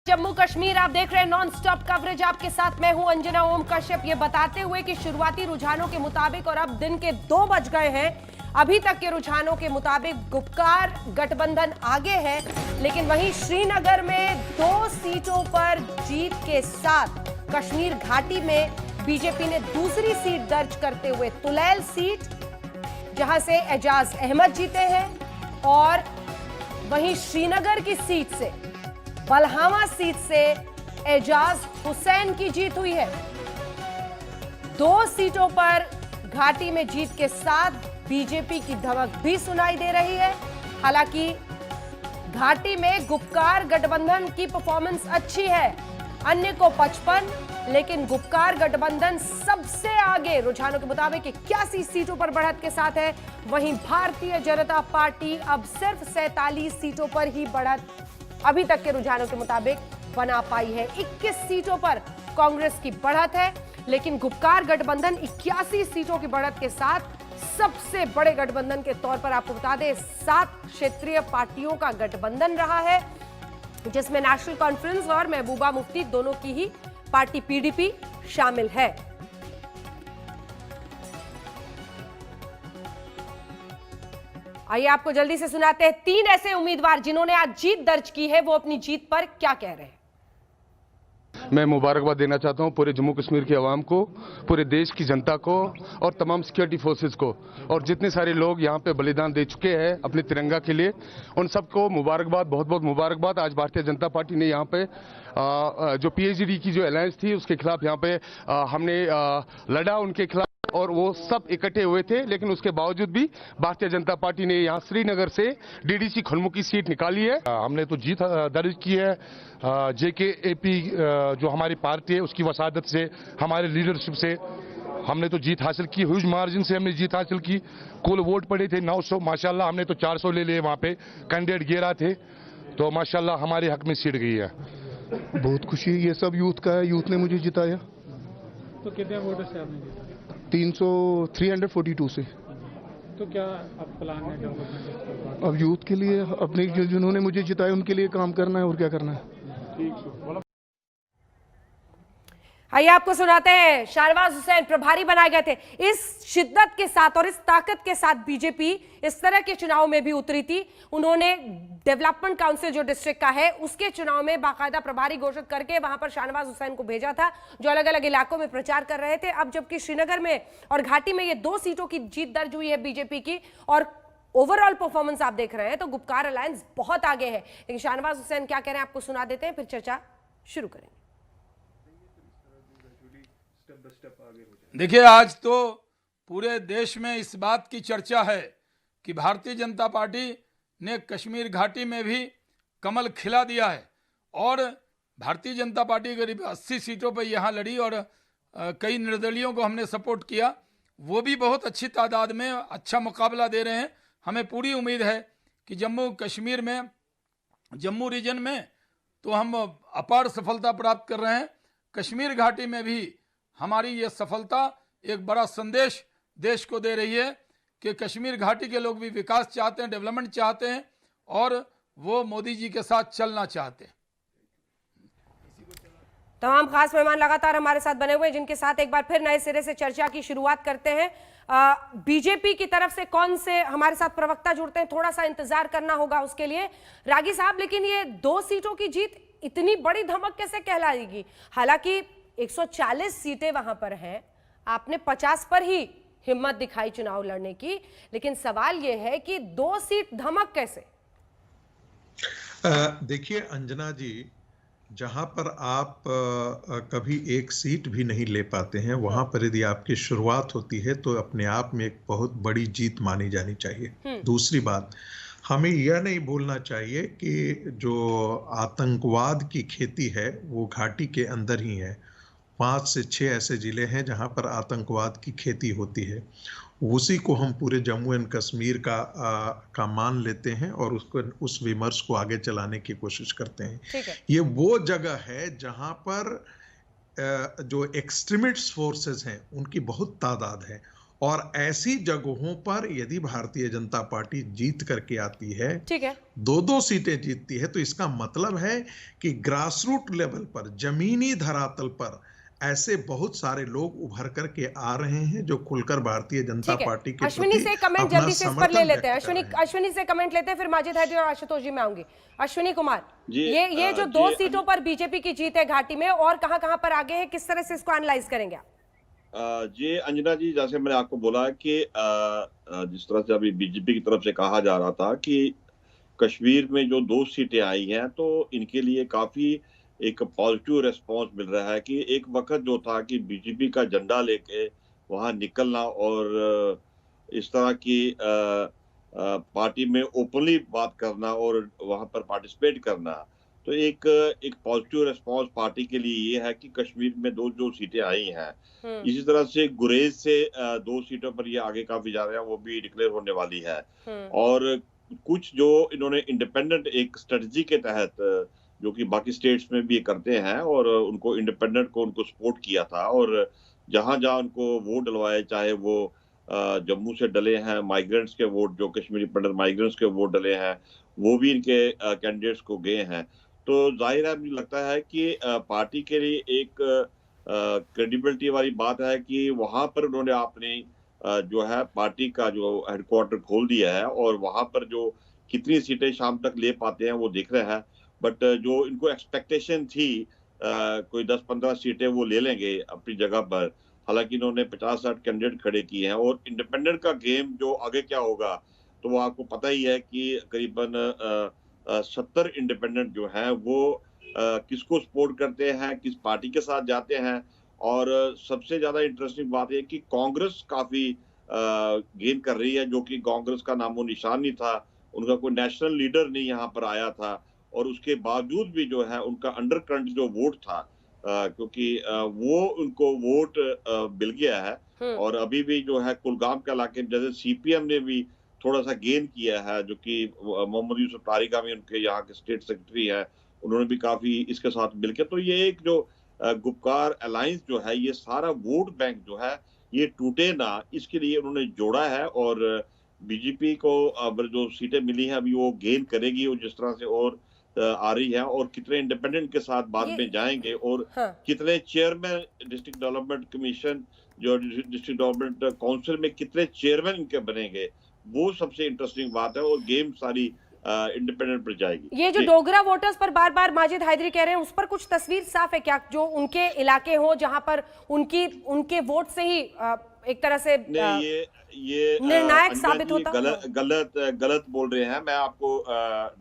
जम्मू कश्मीर आप देख रहे हैं नॉन स्टॉप कवरेज। आपके साथ मैं हूं अंजना ओम कश्यप। ये बताते हुए कि शुरुआती रुझानों के मुताबिक और अब दिन के 2 बज गए हैं, अभी तक के रुझानों के मुताबिक गुपकार गठबंधन आगे है, लेकिन वहीं श्रीनगर में 2 सीटों पर जीत के साथ कश्मीर घाटी में बीजेपी ने दूसरी सीट दर्ज करते हुए तुलैल सीट, जहां से एजाज अहमद जीते हैं, और वहीं श्रीनगर की सीट से, बलहामा सीट से एजाज हुसैन की जीत हुई है। 2 सीटों पर घाटी में जीत के साथ बीजेपी की धमक भी सुनाई दे रही है। हालांकि घाटी में गुपकार गठबंधन की परफॉर्मेंस अच्छी है, अन्य को 55, लेकिन गुपकार गठबंधन सबसे आगे रुझानों के मुताबिक 81 सीटों पर बढ़त के साथ है। वहीं भारतीय जनता पार्टी अब सिर्फ 47 सीटों पर ही बढ़त अभी तक के रुझानों के मुताबिक बना पाई है। 21 सीटों पर कांग्रेस की बढ़त है, लेकिन गुपकार गठबंधन 81 सीटों की बढ़त के साथ सबसे बड़े गठबंधन के तौर पर, आपको बता दें, 7 क्षेत्रीय पार्टियों का गठबंधन रहा है, जिसमें नेशनल कॉन्फ्रेंस और महबूबा मुफ्ती दोनों की ही पार्टी पीडीपी शामिल है। आइए आपको जल्दी से सुनाते हैं 3 ऐसे उम्मीदवार जिन्होंने आज जीत दर्ज की है, वो अपनी जीत पर क्या कह रहे हैं। मैं मुबारकबाद देना चाहता हूं पूरे जम्मू कश्मीर की आवाम को, पूरे देश की जनता को और तमाम सिक्योरिटी फोर्सेस को, और जितने सारे लोग यहां पे बलिदान दे चुके हैं अपने तिरंगा के लिए, उन सबको मुबारकबाद, बहुत बहुत मुबारकबाद। आज भारतीय जनता पार्टी ने यहां पे जो पीएचडी की जो अलायंस थी उसके खिलाफ यहां पे हमने लड़ा, उनके खिलाफ, और वो सब इकट्ठे हुए थे, लेकिन उसके बावजूद भी भारतीय जनता पार्टी ने यहां श्रीनगर से डीडीसी खलमू की सीट निकाली है। हमने तो जीत दर्ज की है। जेकेएपी जो हमारी पार्टी है उसकी वसादत से, हमारे लीडरशिप से हमने तो जीत हासिल की, ह्यूज मार्जिन से हमने जीत हासिल की। कुल वोट पड़े थे 900, माशाल्लाह हमने तो 400 ले लिए, वहां पे कैंडिडेट 11 थे, तो माशाल्लाह हमारे हक में सीट गई है। बहुत खुशी, ये सब यूथ का है, यूथ ने मुझे जिताया। तो कितने वोटों से आपने जीता? 342 से। तो क्या अब प्लान है डेवलपमेंट? अब यूथ के लिए, अपने जिन्होंने मुझे जिताया उनके लिए काम करना है, और क्या करना है। आइए आपको सुनाते हैं, शाहनवाज हुसैन प्रभारी बनाए गए थे। इस शिद्दत के साथ और इस ताकत के साथ बीजेपी इस तरह के चुनाव में भी उतरी थी। उन्होंने डेवलपमेंट काउंसिल जो डिस्ट्रिक्ट का है उसके चुनाव में बाकायदा प्रभारी घोषित करके वहां पर शाहनवाज हुसैन को भेजा था, जो अलग अलग इलाकों में प्रचार कर रहे थे। अब जबकि श्रीनगर में और घाटी में ये 2 सीटों की जीत दर्ज हुई है बीजेपी की, और ओवरऑल परफॉर्मेंस आप देख रहे हैं तो गुपकार अलायंस बहुत आगे है। लेकिन शाहनवाज हुसैन क्या कह रहे हैं आपको सुना देते हैं, फिर चर्चा शुरू करेंगे। देखिए, आज तो पूरे देश में इस बात की चर्चा है कि भारतीय जनता पार्टी ने कश्मीर घाटी में भी कमल खिला दिया है, और भारतीय जनता पार्टी करीब 80 सीटों पर यहाँ लड़ी, और कई निर्दलियों को हमने सपोर्ट किया, वो भी बहुत अच्छी तादाद में अच्छा मुकाबला दे रहे हैं। हमें पूरी उम्मीद है कि जम्मू कश्मीर में, जम्मू रीजन में तो हम अपार सफलता प्राप्त कर रहे हैं। कश्मीर घाटी में भी हमारी ये सफलता एक बड़ा संदेश देश को दे रही है कि कश्मीर घाटी के लोग भी विकास चाहते हैं, डेवलपमेंट चाहते हैं, और वो मोदी जी के साथ चलना चाहते हैं। तमाम खास मेहमान लगातार हमारे साथ बने हुए हैं, जिनके साथ एक बार फिर नए सिरे से चर्चा की शुरुआत करते हैं। बीजेपी की तरफ से कौन से हमारे साथ प्रवक्ता जुड़ते हैं, थोड़ा सा इंतजार करना होगा उसके लिए, रागी साहब। लेकिन ये 2 सीटों की जीत इतनी बड़ी धमक कैसे कहलाएगी? हालांकि 140 सीटें वहां पर हैं, आपने 50 पर ही हिम्मत दिखाई चुनाव लड़ने की, लेकिन सवाल यह है कि 2 सीट धमक कैसे? देखिए अंजना जी, जहां पर आप कभी एक सीट भी नहीं ले पाते हैं, वहां पर यदि आपकी शुरुआत होती है तो अपने आप में एक बहुत बड़ी जीत मानी जानी चाहिए। दूसरी बात, हमें यह नहीं भूलना चाहिए कि जो आतंकवाद की खेती है वो घाटी के अंदर ही है। 5 से 6 ऐसे जिले हैं जहां पर आतंकवाद की खेती होती है। उसी को हम पूरे जम्मू एंड कश्मीर का मान लेते हैं और उसको, उस विमर्श को आगे चलाने की कोशिश करते हैं। ये वो जगह है जहां पर जो एक्सट्रीमिस्ट फोर्सेस हैं उनकी बहुत तादाद है, और ऐसी जगहों पर यदि भारतीय जनता पार्टी जीत करके आती है, ठीक है, 2-2 सीटें जीतती है, तो इसका मतलब है कि ग्रासरूट लेवल पर, जमीनी धरातल पर ऐसे बहुत सारे लोग उभर करके आ रहे हैं जो खुलकर भारतीय जनता ठीक है। पार्टी के अश्विनी प्रति से कमेंट अपना जल्दी से इस पर समर्थन ले लेते हैं। व्यक्त कर रहे हैं। अश्विनी से कमेंट लेते हैं, फिर माजिद हैदरी और आशुतोष जी में आऊंगी। अश्विनी कुमार, जी, ये जो 2 सीटों पर बीजेपी की जीत है घाटी में, और कहां पर आगे है, किस तरह से इसको एनालाइज करेंगे आप? जी अंजना जी, जैसे मैंने आपको बोला कि जिस तरह से अभी बीजेपी की तरफ से कहा जा रहा था कि कश्मीर में जो 2 सीटें आई हैं तो इनके लिए काफी एक पॉजिटिव रिस्पांस मिल रहा है कि एक वक्त जो था कि बीजेपी का झंडा लेके वहां निकलना और इस तरह की पार्टी में ओपनली बात करना और वहां पर पार्टिसिपेट करना, तो एक पॉजिटिव रिस्पांस पार्टी के लिए ये है कि कश्मीर में 2 जो सीटें आई हैं, इसी तरह से गुरेज से 2 सीटों पर ये आगे काफी जा रहे हैं, वो भी डिक्लेयर होने वाली है। और कुछ जो इन्होंने इंडिपेंडेंट एक स्ट्रेटजी के तहत जो कि बाकी स्टेट्स में भी करते हैं और उनको इंडिपेंडेंट को उनको सपोर्ट किया था, और जहां जहां उनको वोट डलवाए, चाहे वो जम्मू से डले हैं माइग्रेंट्स के वोट, जो कश्मीरी पंडित माइग्रेंट्स के वोट डले हैं, वो भी इनके कैंडिडेट्स को गए हैं। तो जाहिर है, मुझे लगता है कि पार्टी के लिए एक क्रेडिबिलिटी वाली बात है कि वहां पर उन्होंने अपनी जो है पार्टी का जो हेडक्वार्टर खोल दिया है, और वहां पर जो कितनी सीटें शाम तक ले पाते हैं वो दिख रहा है। बट जो इनको एक्सपेक्टेशन थी कोई 10-15 सीटें वो ले लेंगे अपनी जगह पर, हालांकि इन्होंने 50-60 कैंडिडेट खड़े किए हैं। और इंडिपेंडेंट का गेम जो आगे क्या होगा, तो वो आपको पता ही है कि करीबन 70 इंडिपेंडेंट जो हैं वो किसको सपोर्ट करते हैं, किस पार्टी के साथ जाते हैं। और सबसे ज्यादा इंटरेस्टिंग बात है कि कांग्रेस काफी गेन कर रही है, जो कि कांग्रेस का नामो निशान नहीं था, उनका कोई नेशनल लीडर नहीं यहाँ पर आया था, और उसके बावजूद भी जो है उनका अंडरकरंट जो वोट था, क्योंकि वो उनको वोट मिल गया है। और अभी भी जो है कुलगाम के इलाके में जैसे सीपीएम ने भी थोड़ा सा गेन किया है, जो कि मोहम्मद यूसुफ तारिका भी उनके यहाँ के स्टेट सेक्रेटरी है, उन्होंने भी काफी इसके साथ मिलकर, तो ये एक जो गुपकार अलायंस जो है, ये सारा वोट बैंक जो है ये टूटे ना, इसके लिए उन्होंने जोड़ा है। और बीजेपी को अब जो सीटें मिली हैं अभी वो गेन करेगी, और जिस तरह से और आ रही है, और कितने इंडिपेंडेंट के साथ बाद में जाएंगे, और कितने चेयरमैन डिस्ट्रिक्ट डेवलपमेंट कमीशन, जो डिस्ट्रिक्ट डेवलपमेंट काउंसिल में कितने चेयरमैन इनके बनेंगे, वो सबसे इंटरेस्टिंग बात है। और गेम सारी इंडिपेंडेंट पर जाएगी। ये जो डोगरा वोटर्स पर बार बार माजिद हैदरी कह रहे हैं, उस पर कुछ तस्वीर साफ है क्या, जो उनके इलाके हो जहां पर उनके वोट से ही एक तरह से ये निर्णायक साबित होता है? गलत बोल रहे हैं। मैं आपको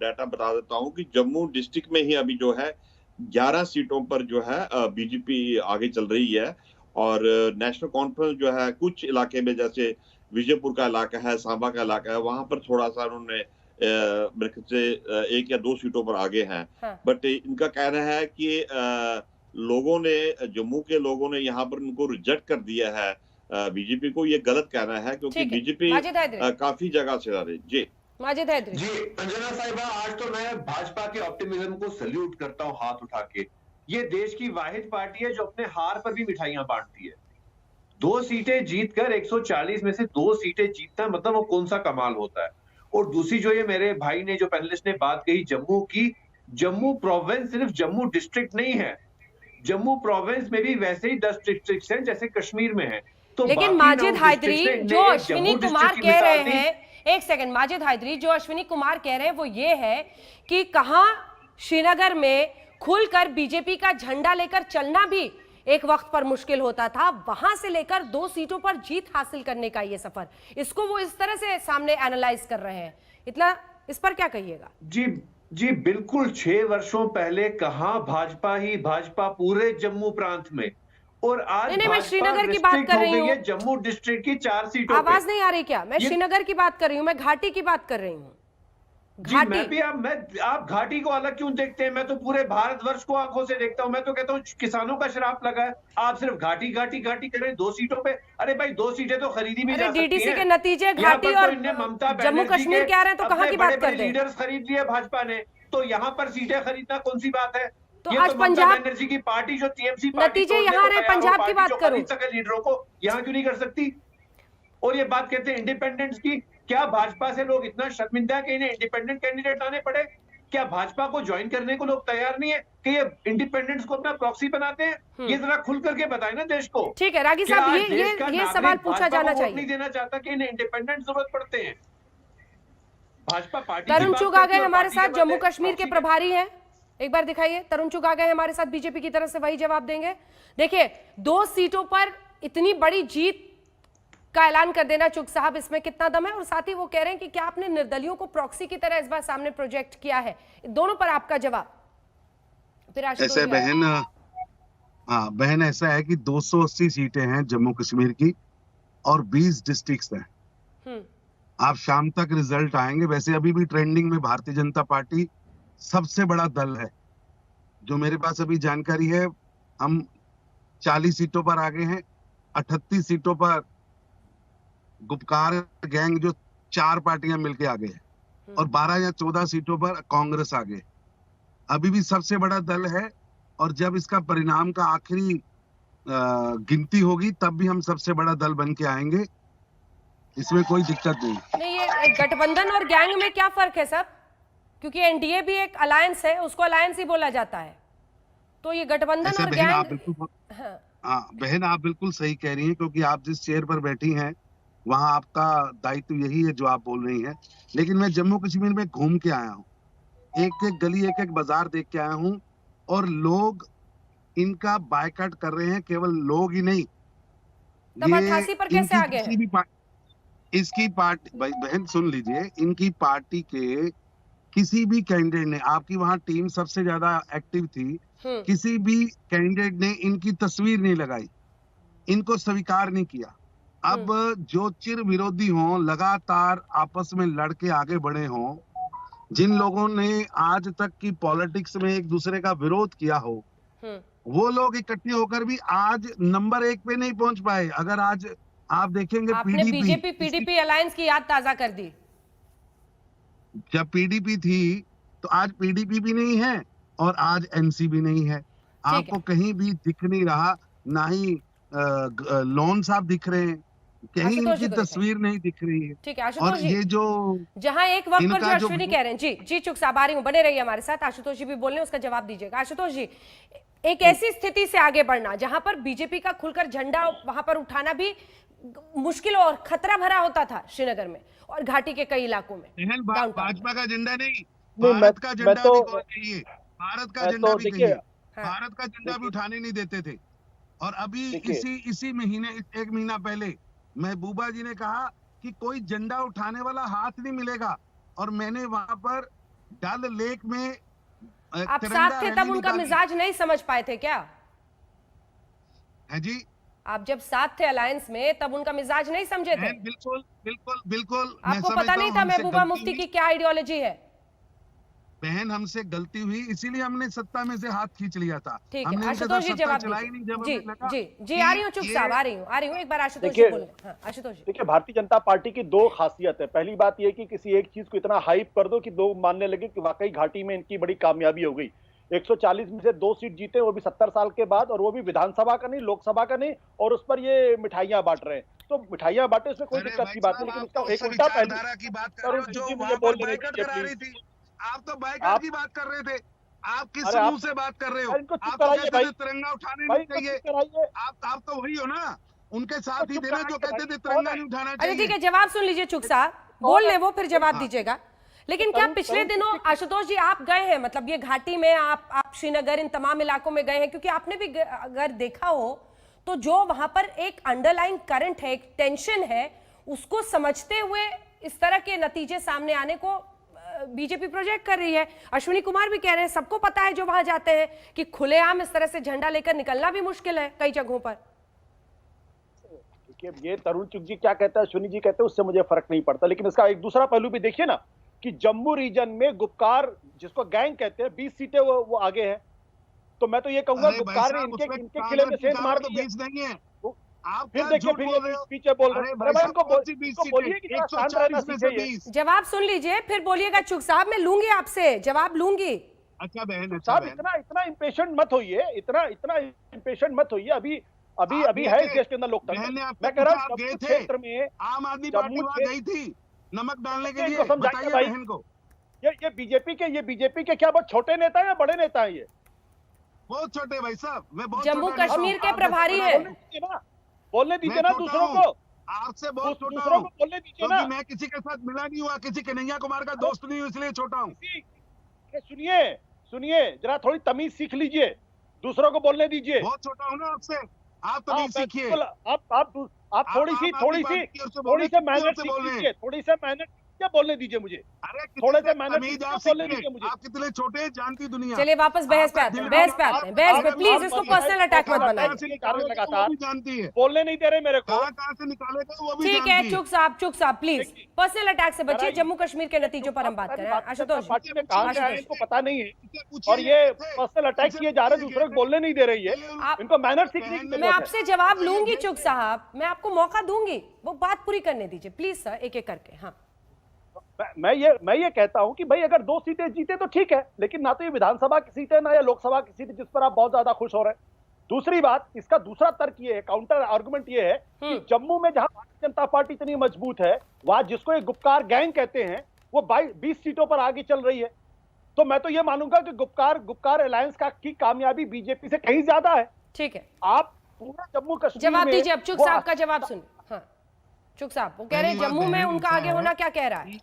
डाटा बता देता हूं कि जम्मू डिस्ट्रिक्ट में ही अभी जो है 11 सीटों पर जो है बीजेपी आगे चल रही है, और नेशनल कॉन्फ्रेंस जो है कुछ इलाके में, जैसे विजयपुर का इलाका है, सांबा का इलाका है, वहां पर थोड़ा सा उन्होंने मेरे ख्याल से 1 या 2 सीटों पर आगे हैं। बट इनका कहना है कि लोगों ने, जम्मू के लोगों ने यहाँ पर उनको रिजेक्ट कर दिया है बीजेपी को। ये गलत कहना है, क्योंकि बीजेपी काफी जगह से आ रही। जी माजिद हैदरी जी, अंजना साहिबा, आज तो मैं भाजपा के ऑप्टिमिज्म को सल्यूट करता हूँ हाथ उठा के। ये देश की वाहिद पार्टी है जो अपने हार पर भी मिठाइयां बांटती है। 2 सीटें जीतकर 140 में से 2 सीटें जीतना मतलब वो कौन सा कमाल होता है। और दूसरी जो ये मेरे भाई ने, जो पैनलिस्ट ने बात कही जम्मू की, जम्मू प्रोविंस सिर्फ जम्मू डिस्ट्रिक्ट नहीं है, जम्मू प्रोविंस में भी वैसे ही 10 डिस्ट्रिक्ट हैं जैसे कश्मीर में है। तो लेकिन माजिद हैदरी, जो अश्विनी कुमार कह रहे हैं, एक सेकंड, माजिद हैदरी, जो अश्विनी कुमार कह रहे हैं वो ये है कि कहां श्रीनगर में खुलकर बीजेपी का झंडा लेकर चलना भी एक वक्त पर मुश्किल होता था, वहां से लेकर 2 सीटों पर जीत हासिल करने का ये सफर, इसको वो इस तरह से सामने एनालाइज कर रहे हैं। इतना इस पर क्या कहिएगा? जी बिल्कुल। 6 वर्षों पहले कहां भाजपा ही भाजपा पूरे जम्मू प्रांत में, और आज नहीं, मैं श्रीनगर की बात कर रही हूँ। जम्मू डिस्ट्रिक्ट की 4 सीटों पे। आवाज नहीं आ रही क्या? मैं श्रीनगर की बात कर रही हूँ, मैं घाटी की बात कर रही हूँ। आप घाटी को अलग क्यों देखते हैं? मैं तो पूरे भारतवर्ष को आंखों से देखता हूं। मैं तो कहता हूं किसानों का श्राप लगा है। आप सिर्फ घाटी करें 2 सीटों पे। अरे भाई 2 सीटें तो खरीदी भी जा सकती हैं। डीडीसी के नतीजे घाटी और जम्मू कश्मीर के आ रहे हैं, तो कहां की बात कर रहे हैं? लीडर्स खरीद लिए भाजपा ने, तो यहाँ पर सीटें खरीदना कौन सी बात है? तो आज पंजाब एनर्जी की पार्टी जो टीएमसी नतीजे यहाँ रहे, पंजाब की बात करो, लीडरों को यहाँ क्यों नहीं कर सकती? और ये बात कहते हैं इंडिपेंडेंस की। क्या भाजपा से लोग इतना शर्मिंदा कि इन्हें इंडिपेंडेंट कैंडिडेट आने पड़े? क्या भाजपा को ज्वाइन करने को लोग तैयार नहीं है कि ये इंडिपेंडेंस को अपना प्रॉक्सी बनाते हैं? ये जरा खुल करके बताए ना देश को। ठीक है रागी साहब, ये सवाल पूछा जाना चाहिए। नहीं देना चाहता कि इन्हें इंडिपेंडेंट जरूरत पड़ते हैं। भाजपा पार्टी तरुण चुग आ गए हमारे साथ, जम्मू कश्मीर के प्रभारी हैं। एक बार दिखाइए, तरुण चुग आ गए हमारे साथ, बीजेपी की तरफ से वही जवाब देंगे। देखिए 2 सीटों पर इतनी बड़ी जीत का ऐलान कर देना चुग साहब, इसमें कितना दम है? और साथ ही वो कह रहे हैं कि क्या आपने निर्दलियों को प्रॉक्सी की तरह इस बार सामने प्रोजेक्ट किया है? दोनों पर आपका जवाब। फिर ऐसे बहन ऐसा है कि 280 सीटें हैं जम्मू कश्मीर की और 20 डिस्ट्रिक्ट्स हैं। आप शाम तक रिजल्ट आएंगे। वैसे अभी भी ट्रेंडिंग में भारतीय जनता पार्टी सबसे बड़ा दल है। जो मेरे पास अभी जानकारी है, हम 40 सीटों पर आगे हैं। 38 सीटों पर गुपकार गैंग जो 4 पार्टियां मिलके आगे हैं और 12 या 14 सीटों पर कांग्रेस आगे। अभी भी सबसे बड़ा दल है और जब इसका परिणाम का आखिरी गिनती होगी तब भी हम सबसे बड़ा दल बन के आएंगे। इसमें कोई दिक्कत नहीं। ये गठबंधन और गैंग में क्या फर्क है सर? क्योंकि एनडीए भी एक अलायंस है, उसको अलायंस ही बोला जाता है। तो ये गठबंधन और गैंग। हाँ बहन, आप बिल्कुल सही कह रही हैं, क्योंकि आप जिस चेयर पर बैठी हैं वहां आपका दायित्व यही है जो आप बोल रही हैं। लेकिन मैं जम्मू कश्मीर में घूम के आया हूँ, एक एक गली एक एक बाजार देख के आया हूँ और लोग इनका बायकॉट कर रहे हैं। केवल लोग ही नहीं, तब 88 पर कैसे आ गए? इसकी पार्टी, बहन सुन लीजिए, इनकी पार्टी के किसी भी कैंडिडेट ने, आपकी वहां टीम सबसे ज्यादा एक्टिव थी, किसी भी कैंडिडेट ने इनकी तस्वीर नहीं लगाई, इनको स्वीकार नहीं किया। अब जो चिर विरोधी हों, लगातार आपस में लड़के आगे बढ़े हों, जिन लोगों ने आज तक की पॉलिटिक्स में एक दूसरे का विरोध किया हो, वो लोग इकट्ठे होकर भी आज नंबर 1 पे नहीं पहुंच पाए। अगर आज आप देखेंगे, आपने बीजेपी पीडीपी अलायंस की याद ताजा कर दी। जब पीडीपी थी तो आज पीडीपी भी नहीं है और आज एनसी भी नहीं है। आपको कहीं भी दिख नहीं रहा, ना ही लोन साहब दिख रहे हैं, कहीं इनकी तस्वीर नहीं दिख रही है। ठीक है आशुतोष जी, ये जो जहां एक वक्त पर जो अश्विनी कह रहे हैं, जी चुग साहब आ रही हूँ, बने रहिए हमारे साथ। आशुतोष जी भी बोल रहे हैं, उसका जवाब दीजिएगा। आशुतोष जी, एक ऐसी स्थिति से आगे बढ़ना जहां पर बीजेपी का खुलकर झंडा वहां पर उठाना भी मुश्किल और खतरा भरा होता था श्रीनगर में और घाटी के कई इलाकों में। भाजपा का झंडा नहीं, भारत का झंडा भी होना चाहिए। भारत का झंडा भी कहिए, भारत का झंडा भी उठाने नहीं देते थे। और अभी इसी महीने, 1 महीना पहले महबूबा जी ने कहा कि कोई झंडा उठाने वाला हाथ नहीं मिलेगा, और मैंने वहां पर डल लेक में आप साथ थे तब उनका मिजाज नहीं समझ पाए थे क्या? है जी, आप जब साथ थे अलायंस में तब उनका मिजाज नहीं समझे थे? बिल्कुल बिल्कुल बिल्कुल। आपको पता नहीं था महबूबा मुफ्ती की क्या आइडियोलॉजी है? बहन, हमसे गलती हुई, इसीलिए हमने सत्ता में से हाथ खींच लिया था। ठीक है आशुतोष जी, जवाब जी आ रही हूँ चुग साहब, आ रही हूँ एक बार आशुतोष जी बोलें। हाँ आशुतोष जी, देखिए भारतीय जनता पार्टी की 2 खासियत है। पहली बात यह कि किसी एक चीज को इतना हाइप कर दो कि लोग मानने लगे कि वाकई घाटी में इनकी बड़ी कामयाबी हो गई। 140 में से 2 सीट जीते, वो भी 70 साल के बाद, और वो भी विधानसभा का नहीं, लोकसभा का नहीं, और उस पर ये मिठाइयां बांट रहे हैं। तो मिठाइयां बांटे, उसमें कोई दिक्कत की बात नहीं, लेकिन उसका एक उल्टा पहलू की बात कर रहे हो, जो वहां पर बाइकआउट करा रही थी। आप तो बाइकआउट की बात कर रहे थे, आप किस मुंह से बात कर रहे हो? आप तो कहते थे तिरंगा उठाने नहीं चाहिए, आप तो वही हो ना, उनके साथ ही थे ना जो कहते थे तिरंगा नहीं उठाना चाहिए। ठीक है, जवाब सुन लीजिए चुग साहब, बोल ले वो, फिर जवाब दीजिएगा। लेकिन क्या पिछले दिनों आशुतोष जी आप गए हैं, मतलब ये घाटी में आप श्रीनगर, इन तमाम इलाकों में गए हैं? क्योंकि आपने भी अगर देखा हो तो जो वहां पर एक अंडरलाइन करंट है, एक टेंशन है, उसको समझते हुए इस तरह के नतीजे सामने आने को बीजेपी प्रोजेक्ट कर रही है। अश्विनी कुमार भी कह रहे हैं, सबको पता है जो वहां जाते हैं कि खुलेआम इस तरह से झंडा लेकर निकलना भी मुश्किल है कई जगहों पर। ये तरुण चुग जी क्या कहता है, अश्विनी जी कहते हैं, उससे मुझे फर्क नहीं पड़ता। लेकिन इसका एक दूसरा पहलू भी देखिए ना, कि जम्मू रीजन में गुपकार, जिसको गैंग कहते हैं, 20 सीटें वो आगे हैं। तो मैं तो ये कहूंगा गुपकार ने इनके किले में सेंध मार दी है। फिर देखिए, फिर ये पीछे बोल रहे हैं। जवाब सुन लीजिए फिर बोलिएगा चुग साहब, मैं लूंगी आपसे जवाब, लूंगी। अच्छा बहन साहब, इतना इम्पेशेंट मत होइए, इतना इम्पेशेंट मत होइए। अभी आप अभी गए है थे? इस देश के अंदर लोकतंत्र। मैंने आपसे मैं कह रहा पूछा, हूँ आप गए जम्मू थे? क्षेत्र में आम आदमी जम्मू पार्टी वहां क्षेत्र गई थी नमक डालने के इनको लिए, समझाइए बताइए भाई। बहन को। ये बीजेपी के क्या बहुत छोटे नेता हैं या बड़े नेता हैं ये? बहुत छोटे भाई साहब, मैं बहुत जम्मू छोटा नेता हूं। कश्मीर के आप प्रभारी देखो हैं। ना, बोलने दीजिए मैं ना छोटा दूसरों हूं, को, आपसे बहुत छोटा दूसरों हूं, को बोलने दीजिए क्योंकि ना। मैं किसी के साथ मिला नहीं हुआ, किसी कन्हैया कुमार का दोस्त नहीं हूं, इसलिए छोटा हूं। सुनिए सुनिए, जरा थोड़ी तमीज सीख लीजिए, दूसरों को बोलने दीजिए। बहुत छोटा हूं ना आपसे, आप हाँ, तमीज सीखिए। आप थोड़ी सी मेहनत सीख लीजिए, थोड़ी सी मेहनत कीजिए, बोलने दीजिए मुझे। अरे थोड़े से मेहनत तमीज कीजिए, आप बोलने सीखिए। दीजिए मुझे। आप कितने छोटे हैं जानती दुनिया। चलिए वापस बहस पे आते हैं, बहस पे आते हैं, बहस पे। प्लीज इसको पर्सनल अटैक मत बनाइए। लगातार जानती है, बोलने नहीं दे रहे मेरे को। कहाँ से निकालेगा वो भी ठीक है, जानती है। चुप साहब प्लीज पर्सनल अटैक से बचिए। जम्मू कश्मीर के नतीजों पर हम बात कर रहे हैं। आशुतोष जी, पार्टी में कहाँ से आए इनको पता नहीं है, पूछिए, और ये पर्सनल अटैक किए जा रहे, दूसरे को बोलने नहीं दे रही है। इनको मैनर सीखने की मैं जरूरत है। आपसे जवाब लूंगी चुग साहब, मैं आपको मौका दूंगी, वो बात पूरी करने दीजिए प्लीज सर, एक एक करके। हाँ, मैं ये कहता हूं कि भाई अगर 2 सीटें जीते तो ठीक है, लेकिन ना तो ये विधानसभा की सीट है ना या लोकसभा की सीट जिस पर आप बहुत ज्यादा खुश हो रहे हैं। दूसरी बात, इसका दूसरा तर्क ये है, काउंटर आर्गुमेंट ये है कि जम्मू में जहां भारतीय जनता पार्टी इतनी मजबूत है, वहां जिसको एक गुपकार गैंग कहते हैं, वो 20 सीटों पर आगे चल रही है। तो मैं तो ये मानूंगा कि गुपकार अलायंस की कामयाबी बीजेपी से कहीं ज्यादा है। ठीक है, आप पूरे जम्मू कश्मीर जवाब में दीजिए अब। चुग साहब का जवाब सुनिए। हाँ, चुग साहब वो कह रहे हैं जम्मू में उनका आगे होना क्या कह रहा है।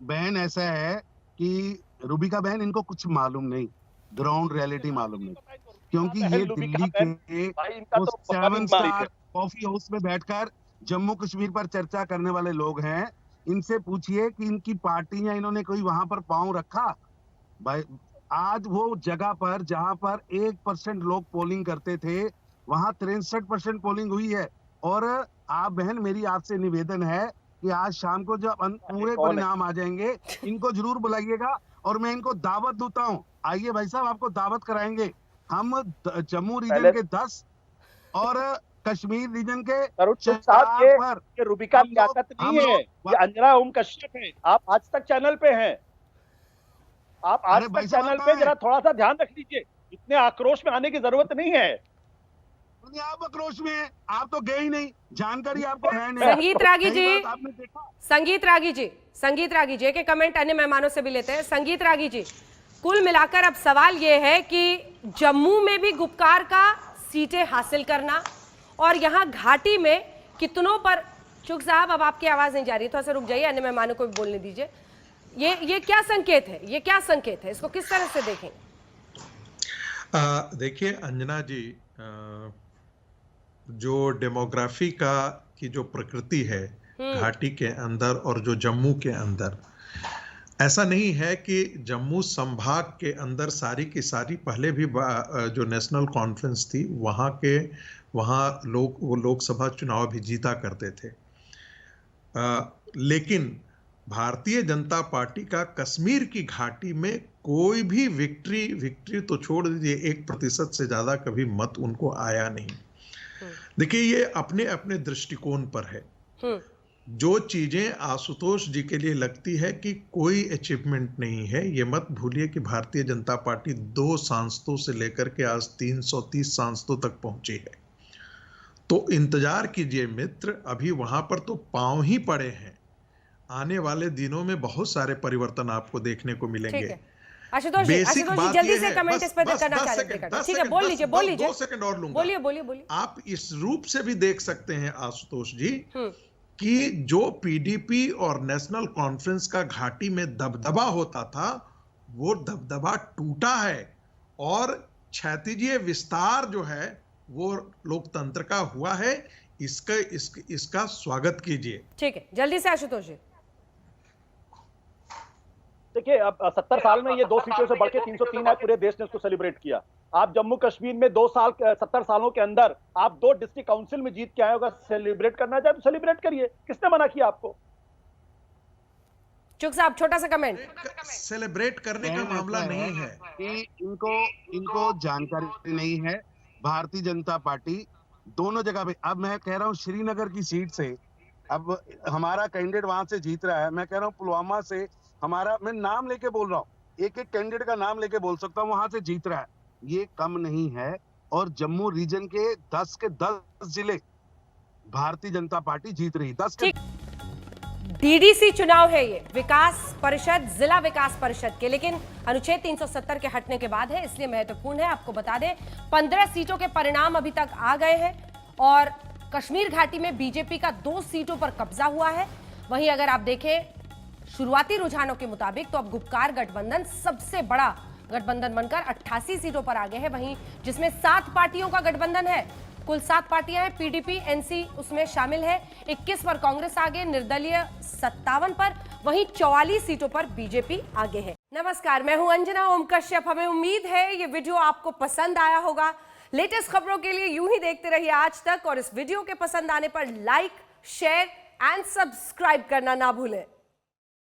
बहन ऐसा है कि रूबिका बहन, इनको कुछ मालूम नहीं, ग्राउंड रियलिटी मालूम नहीं, क्योंकि ये दिल्ली के वो 7 स्टार कॉफी हाउस में बैठकर जम्मू कश्मीर पर चर्चा करने वाले लोग हैं। इनसे पूछिए कि इनकी पार्टी या इन्होंने कोई वहां पर पांव रखा भाई। आज वो जगह पर जहां पर 1% लोग पोलिंग करते थे, वहां 63% पोलिंग हुई है। और आप बहन, मेरी आपसे निवेदन है कि आज शाम को जब पूरे परिणाम आ जाएंगे, इनको जरूर बुलाइएगा और मैं इनको दावत देता हूँ। आइए भाई साहब, आपको दावत कराएंगे। हम जम्मू रीजन के 10 और कश्मीर रीजन के 4 पर। ये रूबिका लियाकत नहीं है, ये अंजना ओम कश्यप है। आप आज तक चैनल पे हैं, आप आज तक चैनल पे, जरा थोड़ा सा ध्यान रख लीजिए। इतने आक्रोश में आने की जरूरत नहीं है। आप आक्रोश में हैं, आप तो गए ही नहीं, जानकारी आपको है नहीं। संगीत रागी जी, आपने देखा? संगीत रागी जी के कमेंट अन्य मेहमानों से भी लेते हैं। संगीत रागी जी, कुल मिलाकर अब सवाल यह है कि जम्मू में भी गुपकार का सीटें हासिल करना और यहाँ घाटी में कितनों पर। चुग साहब अब आपकी आवाज नहीं जा रही, थोड़ा सा रुक जाइए, अन्य मेहमानों को भी बोलने दीजिए। ये क्या संकेत है, ये क्या संकेत है, इसको किस तरह से देखें। देखिए अंजना जी, जो डेमोग्राफी की जो प्रकृति है घाटी के अंदर और जो जम्मू के अंदर, ऐसा नहीं है कि जम्मू संभाग के अंदर सारी की सारी, पहले भी जो नेशनल कॉन्फ्रेंस थी वहाँ वो लोकसभा चुनाव भी जीता करते थे। लेकिन भारतीय जनता पार्टी का कश्मीर की घाटी में कोई भी विक्ट्री तो छोड़ दीजिए, 1% से ज्यादा कभी मत उनको आया नहीं। देखिए, ये अपने अपने दृष्टिकोण पर है। जो चीजें आशुतोष जी के लिए लगती है कि कोई अचीवमेंट नहीं है, ये मत भूलिए कि भारतीय जनता पार्टी 2 सांसदों से लेकर के आज 330 सांसदों तक पहुंची है। तो इंतजार कीजिए मित्र, अभी वहां पर तो पांव ही पड़े हैं। आने वाले दिनों में बहुत सारे परिवर्तन आपको देखने को मिलेंगे। आशुतोष जी जल्दी से कमेंट इस पर करना चाहते हैं। ठीक है, बोल लीजिए 2 सेकंड और लूंगा। बोलिए। आप इस रूप से भी देख सकते हैं आशुतोष जी कि जो पीडीपी और नेशनल कॉन्फ्रेंस का घाटी में दबदबा होता था, वो दबदबा टूटा है और क्षैतिजीय विस्तार जो है वो लोकतंत्र का हुआ है। इसका स्वागत कीजिए। ठीक है, जल्दी से आशुतोष जी। देखिए, अब 70 साल में ये 2 सीटों से बढ़ के 303 है, पूरे देश ने उसको सेलिब्रेट किया। आप जम्मू कश्मीर में 70 सालों के अंदर आप 2 डिस्ट्रिक्ट काउंसिल में जीत के आए, अगर सेलिब्रेट करना चाहे तो सेलिब्रेट करिए, किसने मना किया आपको। चुग साहब छोटा सा कमेंट। सेलिब्रेट करने का मामला नहीं है कि इनको जानकारी नहीं है। भारतीय जनता पार्टी दोनों जगह पे, अब मैं कह रहा हूँ श्रीनगर की सीट से अब हमारा कैंडिडेट वहां से जीत रहा है। मैं कह रहा हूँ पुलवामा से हमारा, मैं नाम लेके बोल रहा हूँ, एक कैंडिडेट का नाम लेके बोल सकता हूँ, वहां से जीत रहा है। ये कम नहीं है और जम्मू रीजन के 10 के 10 जिले भारतीय जनता पार्टी जीत रही। 10 के डीडीसी चुनाव है ये, विकास परिषद, जिला विकास परिषद के, लेकिन अनुच्छेद 370 के हटने के बाद है, इसलिए महत्वपूर्ण है। आपको बता दें 15 सीटों के परिणाम अभी तक आ गए हैं और कश्मीर घाटी में बीजेपी का 2 सीटों पर कब्जा हुआ है। वहीं अगर आप देखें शुरुआती रुझानों के मुताबिक तो अब गुपकार गठबंधन सबसे बड़ा गठबंधन बनकर 88 सीटों पर आगे है, वहीं जिसमें 7 पार्टियों का गठबंधन है। कुल 7 पार्टियां हैं, पीडीपी एनसी उसमें शामिल है। 21 पर कांग्रेस आगे, निर्दलीय 57 पर, वहीं 44 सीटों पर बीजेपी आगे है। नमस्कार, मैं हूं अंजना ओम कश्यप। हमें उम्मीद है ये वीडियो आपको पसंद आया होगा। लेटेस्ट खबरों के लिए यूं ही देखते रहिए आज तक और इस वीडियो के पसंद आने पर लाइक, शेयर एंड सब्सक्राइब करना ना भूलें।